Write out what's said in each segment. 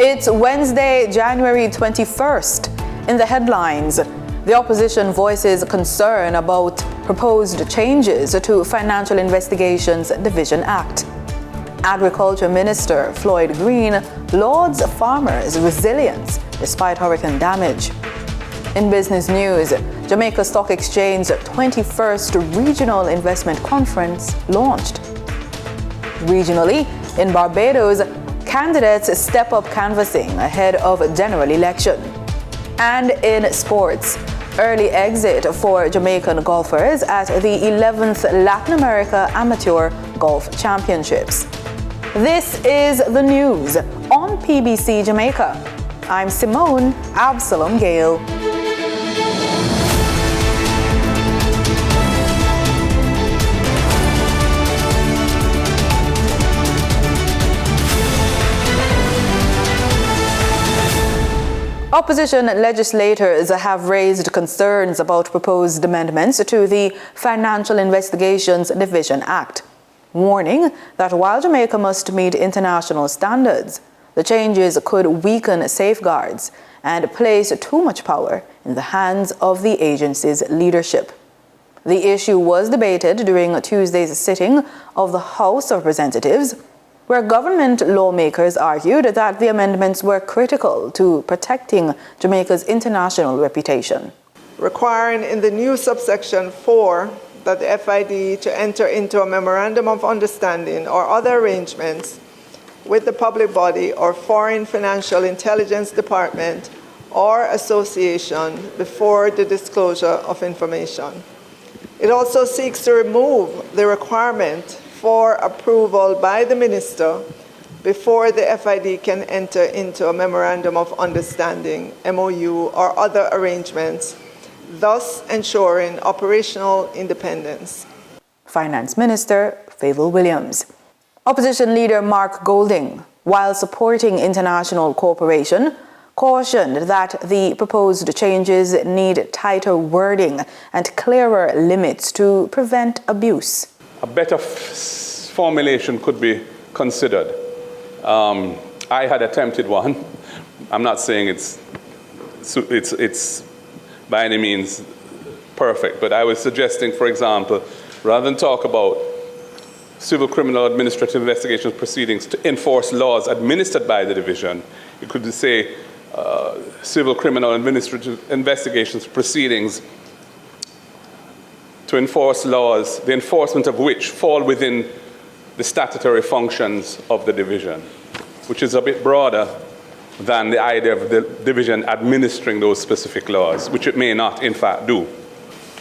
It's Wednesday, January 21st. In the headlines, the opposition voices concern about proposed changes to Financial Investigations Division Act. Agriculture Minister Floyd Green lauds farmers' resilience despite hurricane damage. In business news, Jamaica Stock Exchange's 21st Regional Investment Conference launched. Regionally, in Barbados, candidates step up canvassing ahead of a general election. And in sports, early exit for Jamaican golfers at the 11th Latin America Amateur Golf Championships. This is the news on PBC Jamaica. I'm Simone Absalom Gale. Opposition legislators have raised concerns about proposed amendments to the Financial Investigations Division Act, warning that while Jamaica must meet international standards, the changes could weaken safeguards and place too much power in the hands of the agency's leadership. The issue was debated during Tuesday's sitting of the House of Representatives, where government lawmakers argued that the amendments were critical to protecting Jamaica's international reputation. Requiring in the new subsection 4 that the FID to enter into a memorandum of understanding or other arrangements with the public body or foreign financial intelligence department or association before the disclosure of information. It also seeks to remove the requirement for approval by the minister before the FID can enter into a memorandum of understanding, MOU, or other arrangements, thus ensuring operational independence. Finance Minister Favour Williams. Opposition leader Mark Golding, while supporting international cooperation, cautioned that the proposed changes need tighter wording and clearer limits to prevent abuse. A better formulation could be considered. I had attempted one. I'm not saying it's by any means perfect, but I was suggesting, for example, rather than talk about civil criminal administrative investigations proceedings to enforce laws administered by the division, you could say civil criminal administrative investigations proceedings to enforce laws, the enforcement of which fall within the statutory functions of the division, which is a bit broader than the idea of the division administering those specific laws, which it may not, in fact, do.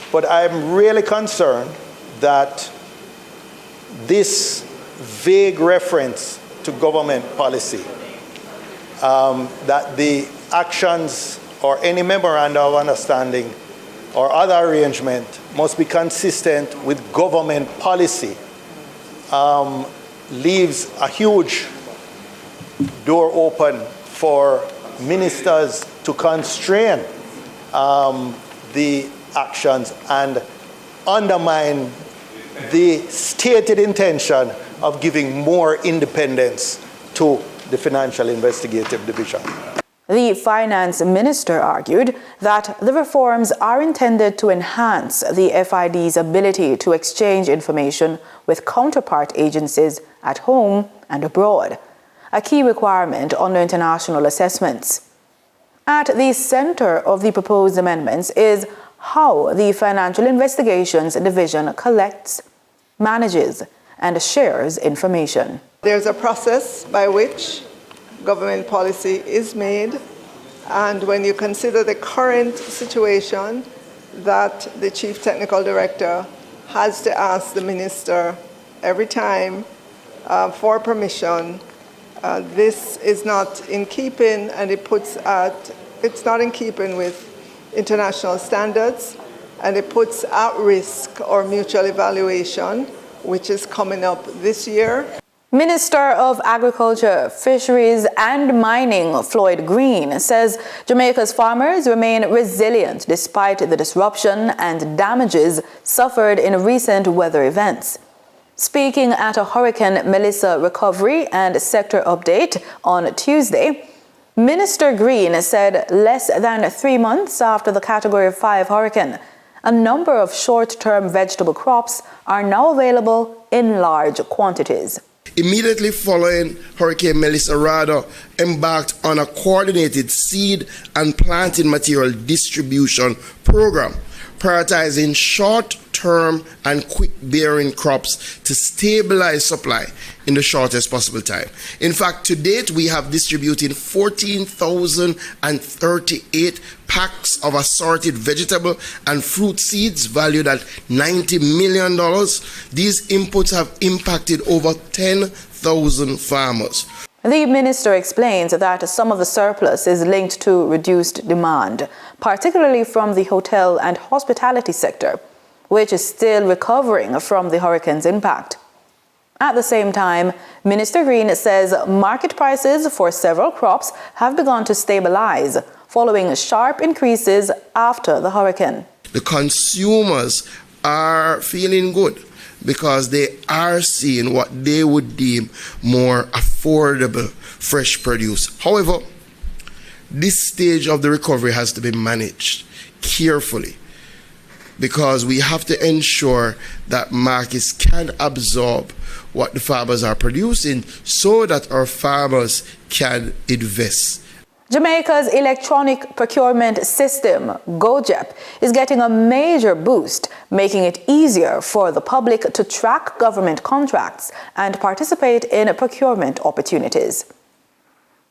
But I'm really concerned that this vague reference to government policy, that the actions or any memorandum of understanding or other arrangement must be consistent with government policy, leaves a huge door open for ministers to constrain the actions and undermine the stated intention of giving more independence to the Financial Investigative Division. The finance minister argued that the reforms are intended to enhance the FID's ability to exchange information with counterpart agencies at home and abroad, a key requirement under international assessments. At the center of the proposed amendments is how the Financial Investigations Division collects, manages, and shares information. There's a process by which government policy is made, and when you consider the current situation that the Chief Technical Director has to ask the minister every time for permission, this is not in keeping, and it's not in keeping with international standards, and it puts at risk our mutual evaluation, which is coming up this year. Minister of Agriculture, Fisheries and Mining Floyd Green says Jamaica's farmers remain resilient despite the disruption and damages suffered in recent weather events. Speaking at a Hurricane Melissa recovery and sector update on Tuesday, Minister Green said less than 3 months after the Category 5 hurricane, a number of short-term vegetable crops are now available in large quantities. Immediately following Hurricane Melissa Rada embarked on a coordinated seed and planting material distribution program, prioritizing short-term and quick-bearing crops to stabilize supply in the shortest possible time. In fact, to date, we have distributed 14,038 packs of assorted vegetable and fruit seeds valued at $90 million. These inputs have impacted over 10,000 farmers. The minister explains that some of the surplus is linked to reduced demand, particularly from the hotel and hospitality sector, which is still recovering from the hurricane's impact. At the same time, Minister Green says market prices for several crops have begun to stabilize following sharp increases after the hurricane. The consumers are feeling good because they are seeing what they would deem more affordable fresh produce. However, this stage of the recovery has to be managed carefully because we have to ensure that markets can absorb what the farmers are producing so that our farmers can invest. Jamaica's electronic procurement system, GoJep, is getting a major boost, making it easier for the public to track government contracts and participate in procurement opportunities.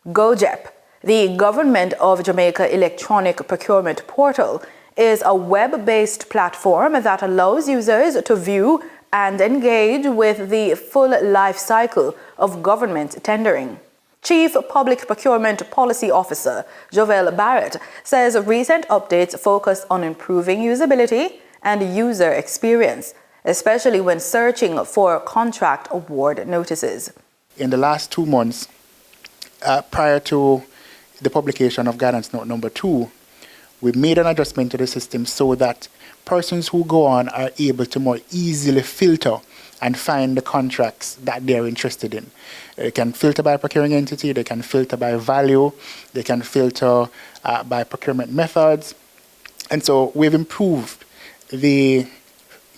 GoJep, the Government of Jamaica Electronic Procurement Portal, is a web-based platform that allows users to view and engage with the full life cycle of government tendering. Chief Public Procurement Policy Officer Jovel Barrett says recent updates focus on improving usability and user experience, especially when searching for contract award notices. In the last 2 months, prior to the publication of Guidance Note number 2, we made an adjustment to the system so that persons who go on are able to more easily filter and find the contracts that they're interested in. They can filter by procuring entity, they can filter by value, they can filter by procurement methods. And so we've improved the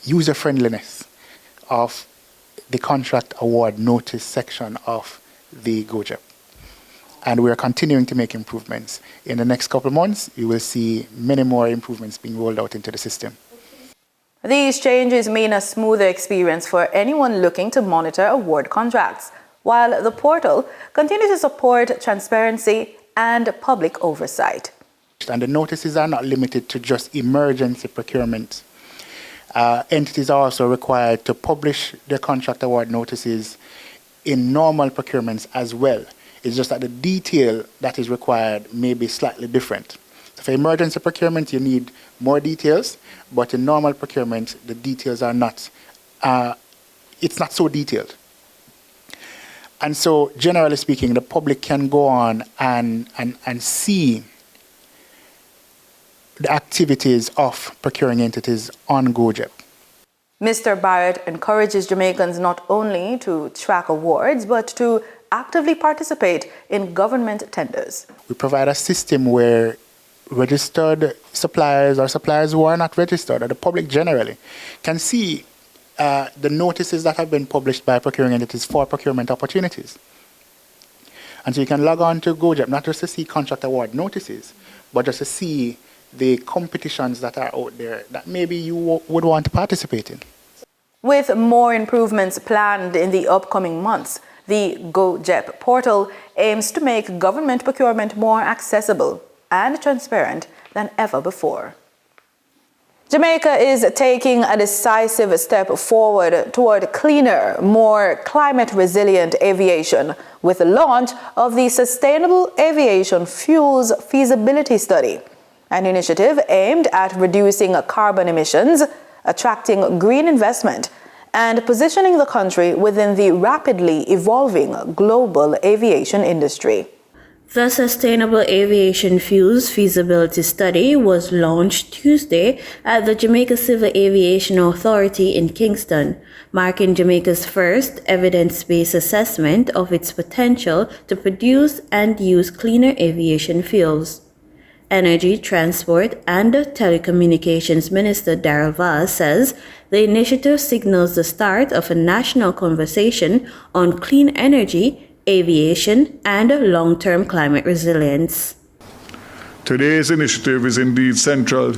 user friendliness of the contract award notice section of the GoJep. And we are continuing to make improvements. In the next couple of months, you will see many more improvements being rolled out into the system. These changes mean a smoother experience for anyone looking to monitor award contracts, while the portal continues to support transparency and public oversight. And the notices are not limited to just emergency procurement. Entities are also required to publish their contract award notices in normal procurements as well. It's just that the detail that is required may be slightly different. So for emergency procurement, you need more details, but in normal procurement, the details are not, it's not so detailed. And so, generally speaking, the public can go on and see the activities of procuring entities on GoJep. Mr. Barrett encourages Jamaicans not only to track awards, but to actively participate in government tenders. We provide a system where registered suppliers or suppliers who are not registered, or the public generally, can see the notices that have been published by procuring entities for procurement opportunities. And so you can log on to GoJep not just to see contract award notices, but just to see the competitions that are out there that maybe you would want to participate in. With more improvements planned in the upcoming months, the GoJep portal aims to make government procurement more accessible and transparent than ever before. Jamaica is taking a decisive step forward toward cleaner, more climate-resilient aviation with the launch of the Sustainable Aviation Fuels Feasibility Study, an initiative aimed at reducing carbon emissions, attracting green investment, and positioning the country within the rapidly evolving global aviation industry. The Sustainable Aviation Fuels Feasibility Study was launched Tuesday at the Jamaica Civil Aviation Authority in Kingston, marking Jamaica's first evidence-based assessment of its potential to produce and use cleaner aviation fuels. Energy, Transport, and Telecommunications Minister Darrell Vaz says the initiative signals the start of a national conversation on clean energy, aviation, and long-term climate resilience. Today's initiative is indeed central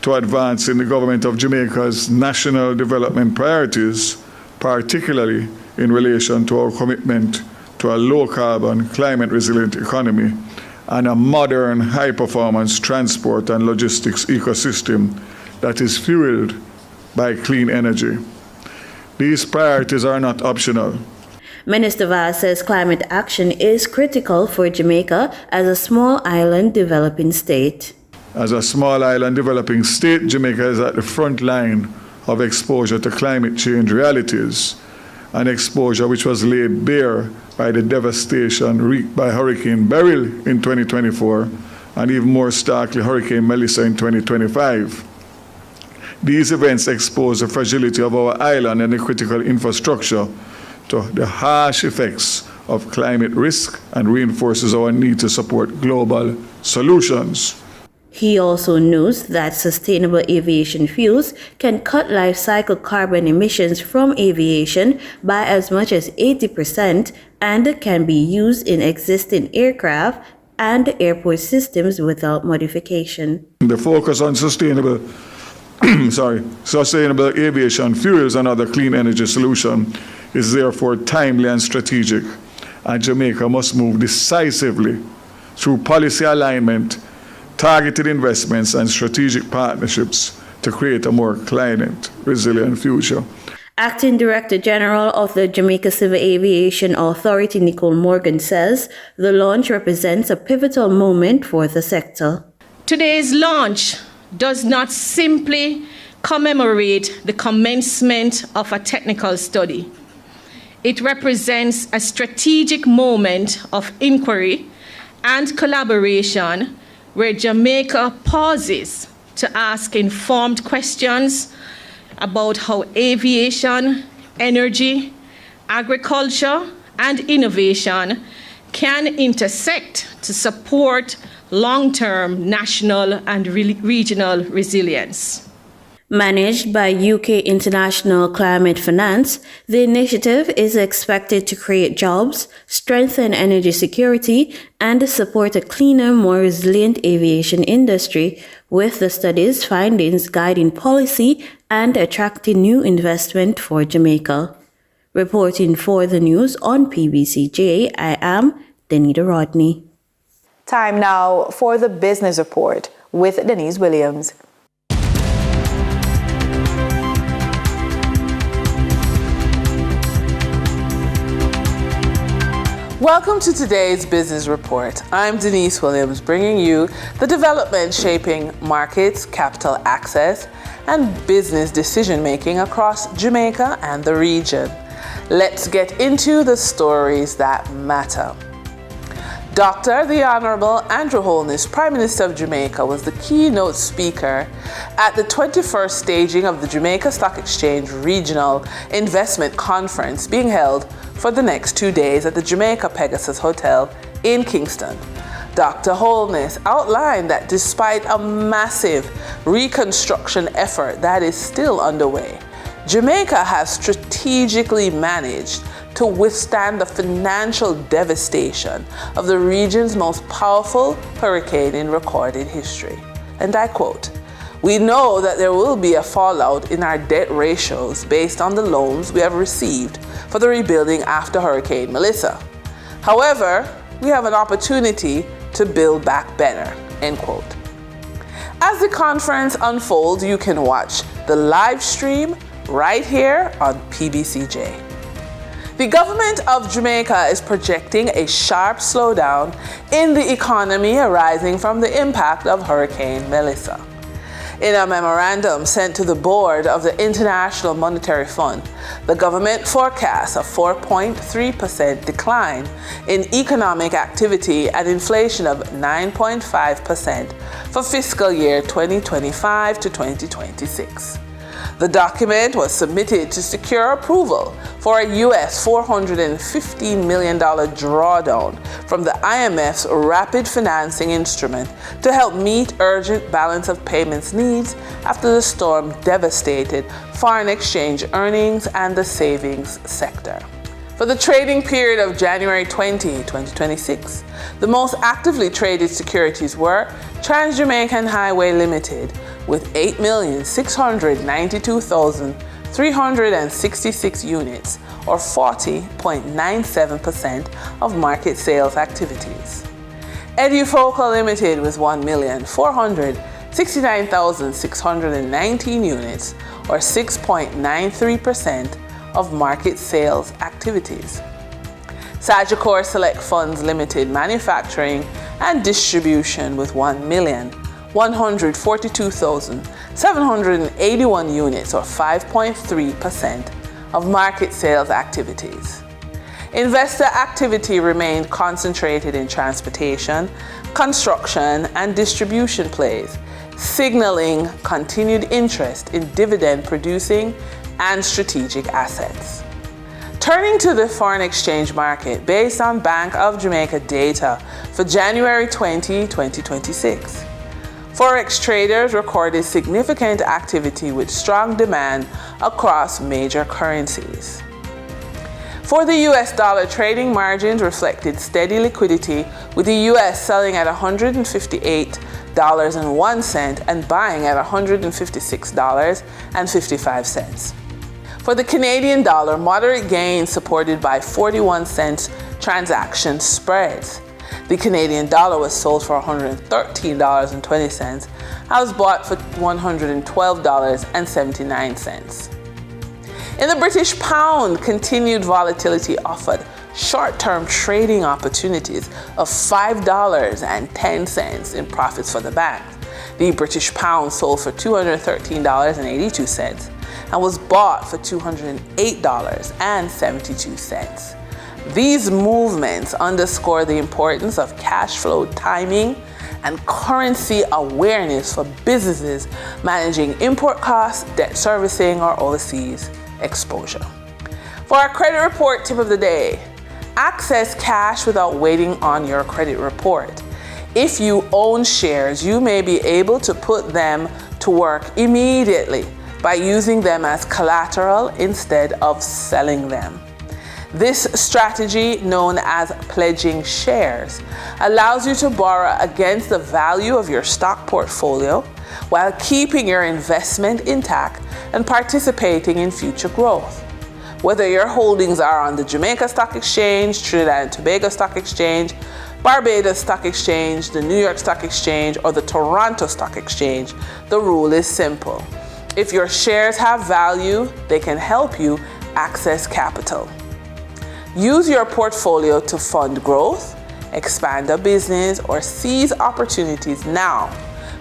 to advancing the Government of Jamaica's national development priorities, particularly in relation to our commitment to a low-carbon, climate-resilient economy and a modern, high-performance transport and logistics ecosystem that is fueled by clean energy. These priorities are not optional. Minister Vaz says climate action is critical for Jamaica as a small island developing state. As a small island developing state, Jamaica is at the front line of exposure to climate change realities, an exposure which was laid bare by the devastation wreaked by Hurricane Beryl in 2024 and even more starkly Hurricane Melissa in 2025. These events expose the fragility of our island and the critical infrastructure to the harsh effects of climate risk and reinforces our need to support global solutions. He also notes that sustainable aviation fuels can cut life cycle carbon emissions from aviation by as much as 80% and can be used in existing aircraft and airport systems without modification. The focus on sustainable aviation fuels and other clean energy solutions is therefore timely and strategic, and Jamaica must move decisively through policy alignment, targeted investments, and strategic partnerships to create a more climate-resilient future. Acting Director General of the Jamaica Civil Aviation Authority, Nicole Morgan, says the launch represents a pivotal moment for the sector. Today's launch does not simply commemorate the commencement of a technical study. It represents a strategic moment of inquiry and collaboration where Jamaica pauses to ask informed questions about how aviation, energy, agriculture, and innovation can intersect to support long-term national and regional resilience. Managed by UK International Climate Finance, the initiative is expected to create jobs, strengthen energy security, and support a cleaner, more resilient aviation industry, with the study's findings guiding policy and attracting new investment for Jamaica. Reporting for the news on PBCJ, I am Denita Rodney. Time now for the Business Report with Denise Williams. Welcome to today's Business Report. I'm Denise Williams, bringing you the developments shaping markets, capital access, and business decision-making across Jamaica and the region. Let's get into the stories that matter. Dr. the Honorable Andrew Holness, Prime Minister of Jamaica, was the keynote speaker at the 21st staging of the Jamaica Stock Exchange Regional Investment Conference being held for the next 2 days at the Jamaica Pegasus Hotel in Kingston. Dr. Holness outlined that despite a massive reconstruction effort that is still underway, Jamaica has strategically managed to withstand the financial devastation of the region's most powerful hurricane in recorded history. And I quote, "We know that there will be a fallout in our debt ratios based on the loans we have received for the rebuilding after Hurricane Melissa. However, we have an opportunity to build back better," end quote. As the conference unfolds, you can watch the live stream right here on PBCJ. The government of Jamaica is projecting a sharp slowdown in the economy arising from the impact of Hurricane Melissa. In a memorandum sent to the board of the International Monetary Fund, the government forecasts a 4.3% decline in economic activity and inflation of 9.5% for fiscal year 2025 to 2026. The document was submitted to secure approval for a U.S. $415 million drawdown from the IMF's Rapid Financing Instrument to help meet urgent balance of payments needs after the storm devastated foreign exchange earnings and the savings sector. For the trading period of January 20, 2026, the most actively traded securities were Trans-Jamaican Highway Limited with 8,692,366 units, or 40.97% of market sales activities. Edufocal Limited with 1,469,619 units, or 6.93% of market sales activities. Sagicor Select Funds Limited Manufacturing and Distribution with 1,142,781 units, or 5.3% of market sales activities. Investor activity remained concentrated in transportation, construction, and distribution plays, signaling continued interest in dividend-producing and strategic assets. Turning to the foreign exchange market, based on Bank of Jamaica data for January 20, 2026, Forex traders recorded significant activity with strong demand across major currencies. For the US dollar, trading margins reflected steady liquidity, with the US selling at $158.01 and buying at $156.55. For the Canadian dollar, moderate gains supported by 41-cent transaction spreads. The Canadian dollar was sold for $113.20 and was bought for $112.79. In the British pound, continued volatility offered short-term trading opportunities of $5.10 in profits for the bank. The British pound sold for $213.82 and was bought for $208.72. These movements underscore the importance of cash flow timing and currency awareness for businesses managing import costs, debt servicing, or overseas exposure. For our credit report tip of the day, access cash without waiting on your credit report. If you own shares, you may be able to put them to work immediately by using them as collateral instead of selling them. This strategy, known as pledging shares, allows you to borrow against the value of your stock portfolio while keeping your investment intact and participating in future growth. Whether your holdings are on the Jamaica Stock Exchange, Trinidad and Tobago Stock Exchange, Barbados Stock Exchange, the New York Stock Exchange, or the Toronto Stock Exchange, the rule is simple. If your shares have value, they can help you access capital. Use your portfolio to fund growth, expand a business, or seize opportunities now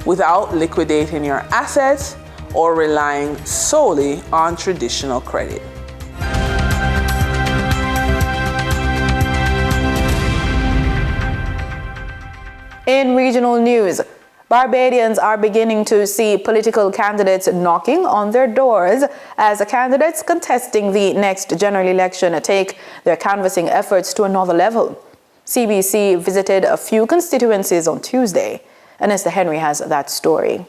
without liquidating your assets or relying solely on traditional credit. In regional news, Barbadians are beginning to see political candidates knocking on their doors as the candidates contesting the next general election take their canvassing efforts to another level. CBC visited a few constituencies on Tuesday. Anessa Henry has that story.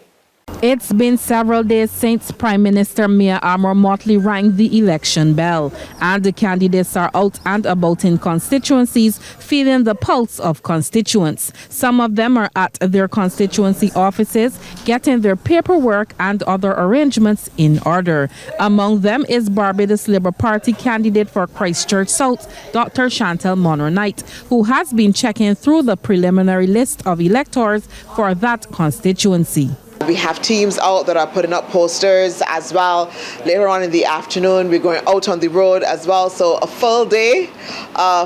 It's been several days since Prime Minister Mia Amor Motley rang the election bell, and the candidates are out and about in constituencies, feeling the pulse of constituents. Some of them are at their constituency offices, getting their paperwork and other arrangements in order. Among them is Barbados Labour Party candidate for Christchurch South, Dr. Chantel Monroe-Knight, who has been checking through the preliminary list of electors for that constituency. We have teams out that are putting up posters as well. Later on in the afternoon, we're going out on the road as well. So a full day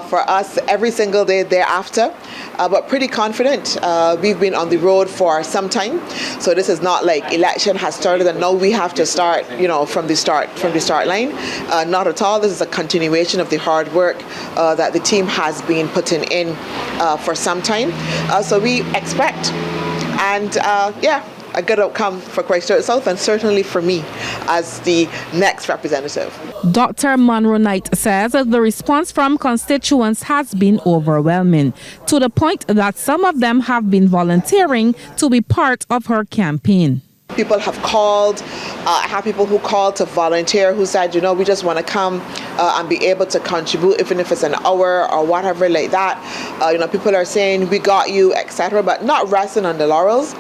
for us every single day thereafter. But pretty confident. We've been on the road for some time. So this is not like election has started and now we have to start, from the start line. Not at all. This is a continuation of the hard work that the team has been putting in for some time. So we expect a good outcome for Christchurch South and certainly for me as the next representative. Dr. Monroe Knight says that the response from constituents has been overwhelming, to the point that some of them have been volunteering to be part of her campaign. People have called. I have people who called to volunteer who said, we just want to come and be able to contribute, even if it's an hour or whatever like that. People are saying, we got you, etc., but not resting on the laurels.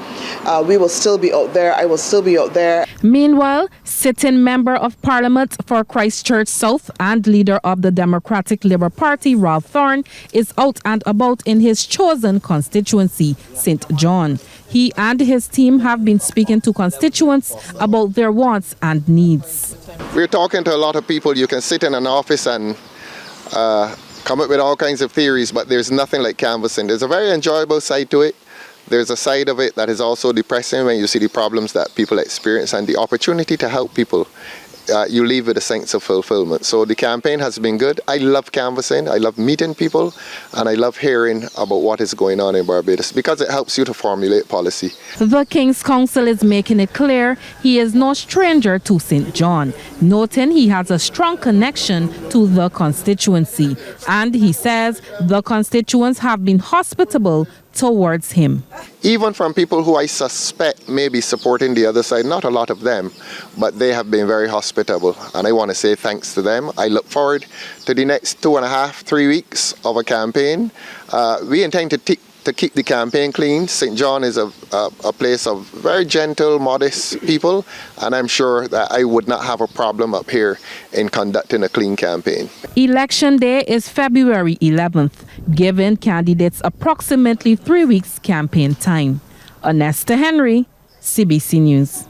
We will still be out there. I will still be out there. Meanwhile, sitting Member of Parliament for Christchurch South and leader of the Democratic Labour Party, Ralph Thorne, is out and about in his chosen constituency, St. John. He and his team have been speaking to constituents about their wants and needs. We're talking to a lot of people. You can sit in an office and come up with all kinds of theories, but there's nothing like canvassing. There's a very enjoyable side to it. There's a side of it that is also depressing when you see the problems that people experience and the opportunity to help people. You leave with a sense of fulfillment. So the campaign has been good. I love canvassing, I love meeting people, and I love hearing about what is going on in Barbados because it helps you to formulate policy. The King's Council is making it clear he is no stranger to St. John, noting he has a strong connection to the constituency. And he says the constituents have been hospitable towards him. Even from people who I suspect may be supporting the other side, not a lot of them, but they have been very hospitable. And I want to say thanks to them. I look forward to the next 2.5, 3 weeks of a campaign. We intend to keep the campaign clean. St. John is a place of very gentle, modest people, and I'm sure that I would not have a problem up here in conducting a clean campaign. Election day is February 11th, giving candidates approximately 3 weeks campaign time. Onesta Henry, CBC News.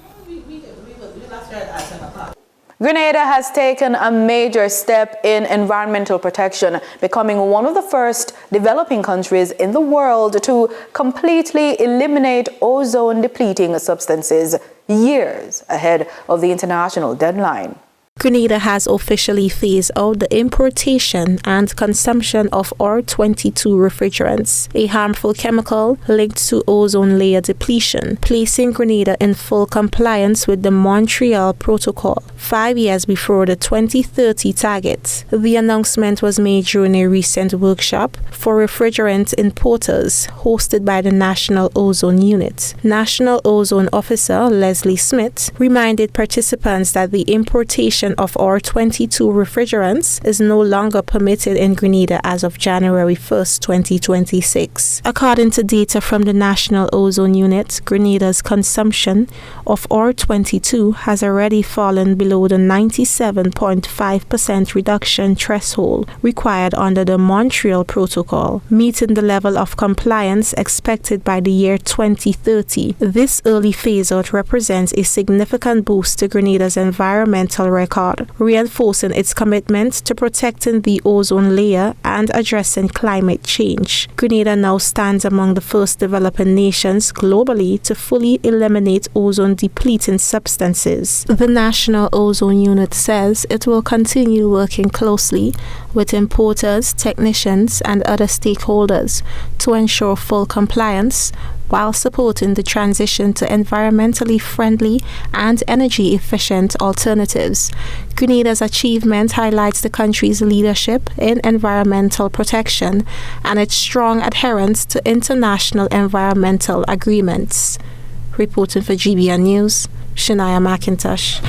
Grenada has taken a major step in environmental protection, becoming one of the first developing countries in the world to completely eliminate ozone-depleting substances years ahead of the international deadline. Grenada has officially phased out the importation and consumption of R22 refrigerants, a harmful chemical linked to ozone layer depletion, placing Grenada in full compliance with the Montreal Protocol 5 years before the 2030 target. The announcement was made during a recent workshop for refrigerant importers hosted by the National Ozone Unit. National Ozone Officer Leslie Smith reminded participants that the importation of R22 refrigerants is no longer permitted in Grenada as of January 1st, 2026. According to data from the National Ozone Unit, Grenada's consumption of R22 has already fallen below the 97.5% reduction threshold required under the Montreal Protocol, meeting the level of compliance expected by the year 2030. This early phase-out represents a significant boost to Grenada's environmental record, reinforcing its commitment to protecting the ozone layer and addressing climate change. Grenada now stands among the first developing nations globally to fully eliminate ozone-depleting substances. The National Ozone Unit says it will continue working closely with importers, technicians, and other stakeholders to ensure full compliance, while supporting the transition to environmentally friendly and energy-efficient alternatives. Grenada's achievement highlights the country's leadership in environmental protection and its strong adherence to international environmental agreements. Reporting for GBN News, Shania McIntosh.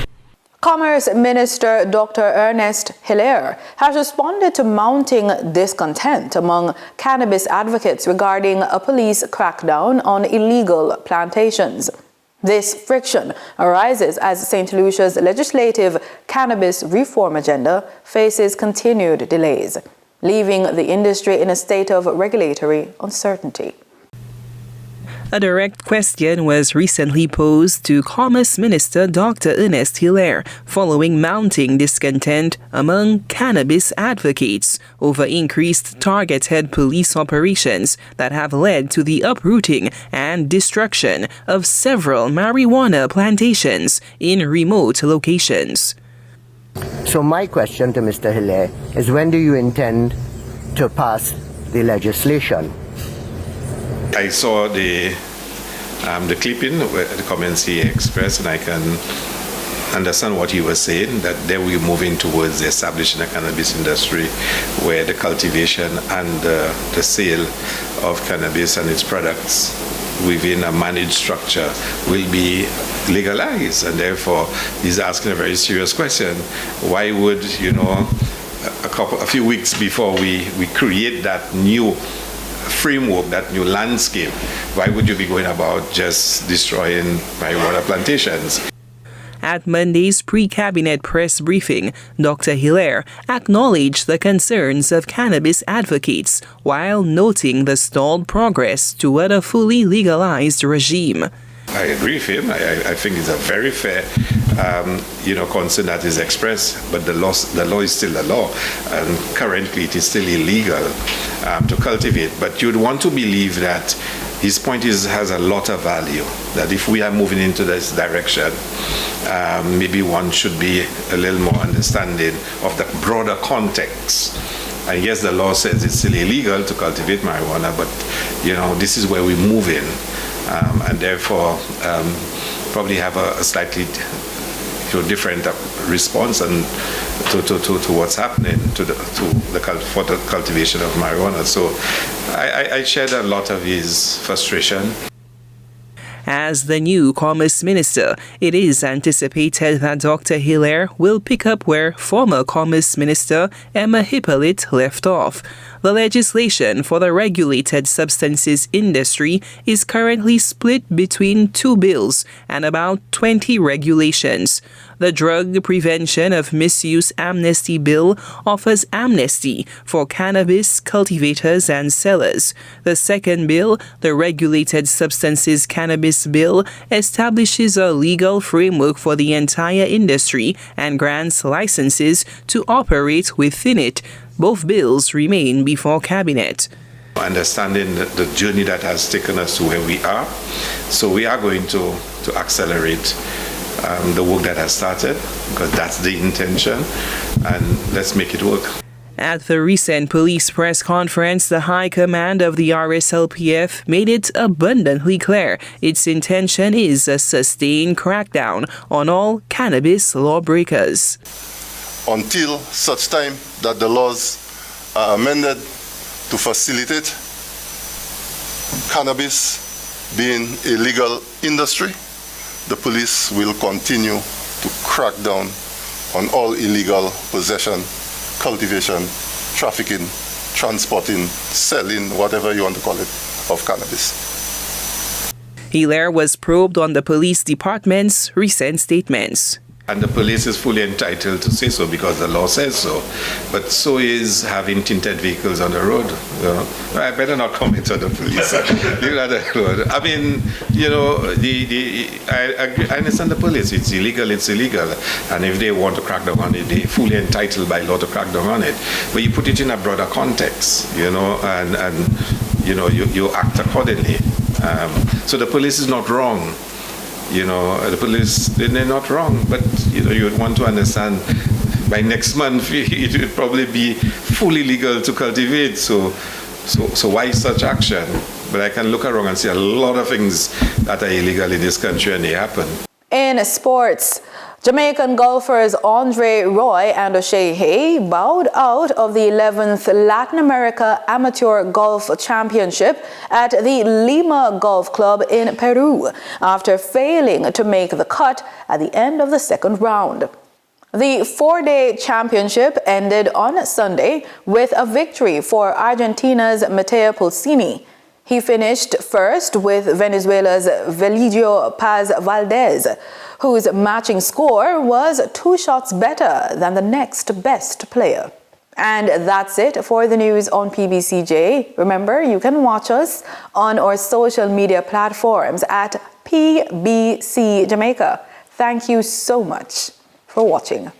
Commerce Minister Dr. Ernest Hilaire has responded to mounting discontent among cannabis advocates regarding a police crackdown on illegal plantations. This friction arises as St. Lucia's legislative cannabis reform agenda faces continued delays, leaving the industry in a state of regulatory uncertainty. A direct question was recently posed to Commerce Minister Dr. Ernest Hilaire following mounting discontent among cannabis advocates over increased targeted police operations that have led to the uprooting and destruction of several marijuana plantations in remote locations. So my question to Mr. Hilaire is, when do you intend to pass the legislation? I saw the clipping where the comments he expressed, and I can understand what he was saying, that they were moving towards the establishing a cannabis industry where the cultivation and the sale of cannabis and its products within a managed structure will be legalized. And therefore, he's asking a very serious question. Why would, a few weeks before we create that new framework, that new landscape, why would you be going about just destroying marijuana plantations? At Monday's pre-cabinet press briefing, Dr. Hilaire acknowledged the concerns of cannabis advocates while noting the stalled progress toward a fully legalized regime. I agree with him. I think it's a very fair, concern that is expressed, but the law is still the law, and currently it is still illegal to cultivate. But you'd want to believe that his point has a lot of value, that if we are moving into this direction, maybe one should be a little more understanding of the broader context. And yes, the law says it's still illegal to cultivate marijuana, but this is where we're moving. And therefore probably have a slightly different response and to what's happening for the cultivation of marijuana. So I shared a lot of his frustration. As the new Commerce Minister, it is anticipated that Dr. Hilaire will pick up where former Commerce Minister Emma Hippolyte left off. The legislation for the regulated substances industry is currently split between 2 bills and about 20 regulations. The Drug Prevention of Misuse Amnesty Bill offers amnesty for cannabis cultivators and sellers. The second bill, the Regulated Substances Cannabis Bill, establishes a legal framework for the entire industry and grants licenses to operate within it. Both bills remain before Cabinet. Understanding the journey that has taken us to where we are, so we are going to accelerate the work that has started, because that's the intention, and let's make it work. At the recent police press conference, the High Command of the RSLPF made it abundantly clear its intention is a sustained crackdown on all cannabis lawbreakers. Until such time that the laws are amended to facilitate cannabis being a legal industry, the police will continue to crack down on all illegal possession, cultivation, trafficking, transporting, selling, whatever you want to call it, of cannabis. Hilaire was probed on the police department's recent statements. And the police is fully entitled to say so because the law says so. But so is having tinted vehicles on the road. I better not comment on the police. I mean, I understand the police. It's illegal, And if they want to crack down on it, they're fully entitled by law to crack down on it. But you put it in a broader context, and you act accordingly. So the police is not wrong. The police, they're not wrong, but you would want to understand by next month it would probably be fully legal to cultivate. So why such action? But I can look around and see a lot of things that are illegal in this country, and they happen. In sports, Jamaican golfers Andre Roy and O'Shea Hay bowed out of the 11th Latin America Amateur Golf Championship at the Lima Golf Club in Peru after failing to make the cut at the end of the second round. The 4-day championship ended on Sunday with a victory for Argentina's Mateo Pulsini. He finished first with Venezuela's Veligio Paz Valdez, whose matching score was 2 shots better than the next best player. And that's it for the news on PBCJ. Remember, you can watch us on our social media platforms at PBCJamaica. Thank you so much for watching.